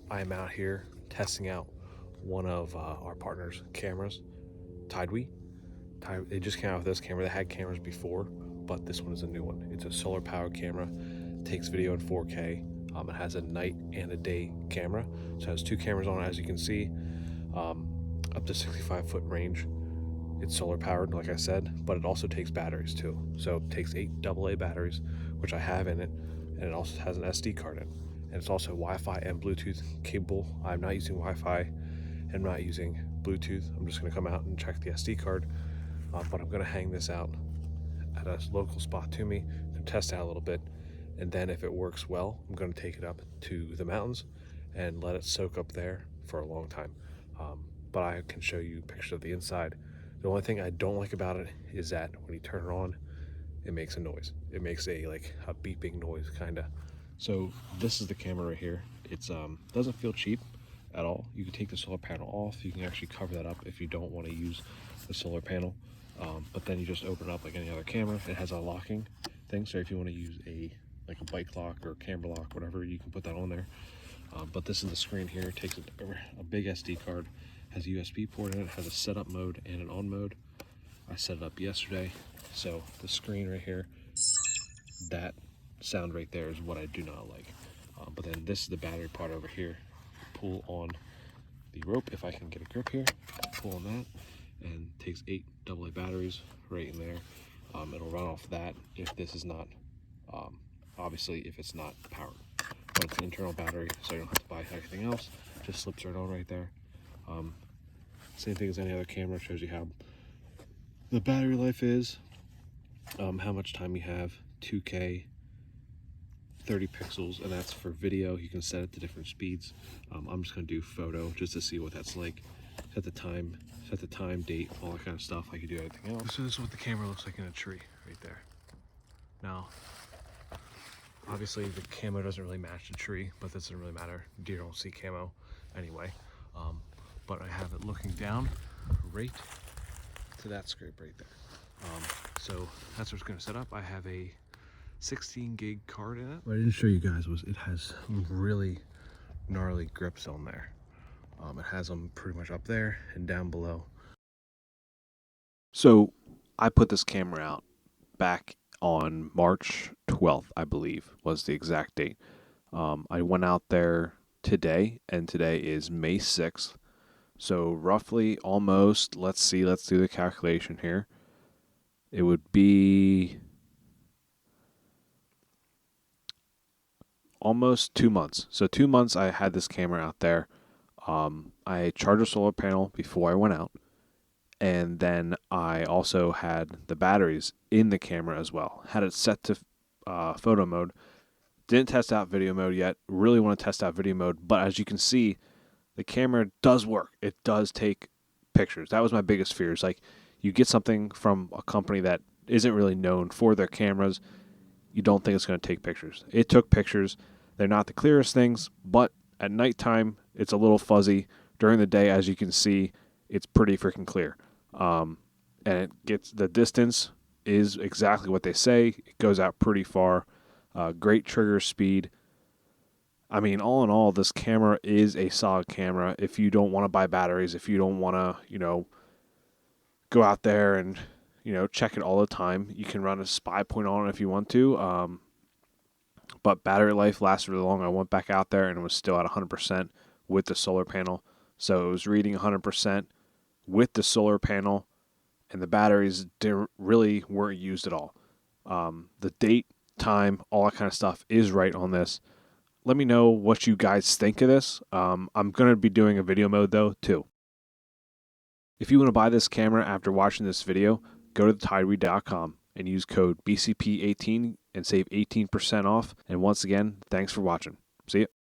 I am out here testing out one of our partners' cameras, TideWe. They just came out with this camera. They had cameras before, but this one is a new one. It's a solar powered camera, takes video in 4K. It has a night and a day camera, so it has two cameras on it, as you can see, up to 65-foot range. It's solar powered, like I said, but it also takes batteries too. So it takes 8 AA batteries, which I have in it, and it also has an SD card in it. And it's also Wi-Fi and Bluetooth capable. I'm not using Wi-Fi. I'm not using Bluetooth. I'm just going to come out and check the SD card. But I'm going to hang this out at a local spot to me to test out a little bit. And then if it works well, I'm going to take it up to the mountains and let it soak up there for a long time. But I can show you pictures of the inside. The only thing I don't like about it is that when you turn it on, it makes a noise. It makes a beeping noise, kind of. So this is the camera right here. It's doesn't feel cheap at all. You can take the solar panel off. You can actually cover that up if you don't want to use the solar panel. But then you just open it up like any other camera. It has a locking thing, so if you want to use a bike lock or camera lock, whatever, you can put that on there. But this is the screen here. It takes a big SD card, has a USB port in it, has a setup mode and an on mode. I set it up yesterday. So the screen right here, that sound right there is what I do not like. But then this is the battery part over here. Pull on the rope, if I can get a grip here, pull on that, and it takes 8 AA batteries right in there. It'll run off that if this is not, obviously if it's not powered. But it's an internal battery, so you don't have to buy anything else. Just slips right on right there. Same thing as any other camera. Shows you how the battery life is, how much time you have, 2K, 30 pixels, and that's for video. You can set it to different speeds. I'm just going to do photo just to see what that's like. Set the time, date, all that kind of stuff. I could do everything else. So this is what the camera looks like in a tree right there. Now, obviously the camo doesn't really match the tree, but this doesn't really matter. Deer don't see camo anyway. But I have it looking down right to that scrape right there. So that's what's going to set up. I have a 16 gig card in it. What I didn't show you guys was it has really gnarly grips on there. It has them pretty much up there and down below. So I put this camera out back on March 12th, I believe was the exact date. I went out there today, and today is May 6th. So roughly almost, let's do the calculation here. It would be almost 2 months. So 2 months I had this camera out there. I charged a solar panel before I went out. And then I also had the batteries in the camera as well. Had it set to photo mode. Didn't test out video mode yet. Really want to test out video mode. But as you can see, the camera does work. It does take pictures. That was my biggest fear. Is like you get something from a company that isn't really known for their cameras. You don't think it's going to take pictures. It took pictures. They're not the clearest things, but at nighttime, it's a little fuzzy. During the day, as you can see, it's pretty freaking clear. And it gets, the distance is exactly what they say. It goes out pretty far. Great trigger speed. I mean, all in all, this camera is a solid camera. If you don't want to buy batteries, if you don't want to, go out there and, check it all the time, you can run a spy point on it if you want to. But battery life lasts really long. I went back out there and it was still at 100% with the solar panel. So it was reading 100% with the solar panel, and the batteries really weren't used at all. The date, time, all that kind of stuff is right on this. Let me know what you guys think of this. I'm going to be doing a video mode though too. If you want to buy this camera after watching this video, go to TideWe.com and use code BCP18 and save 18% off. And once again, thanks for watching. See ya.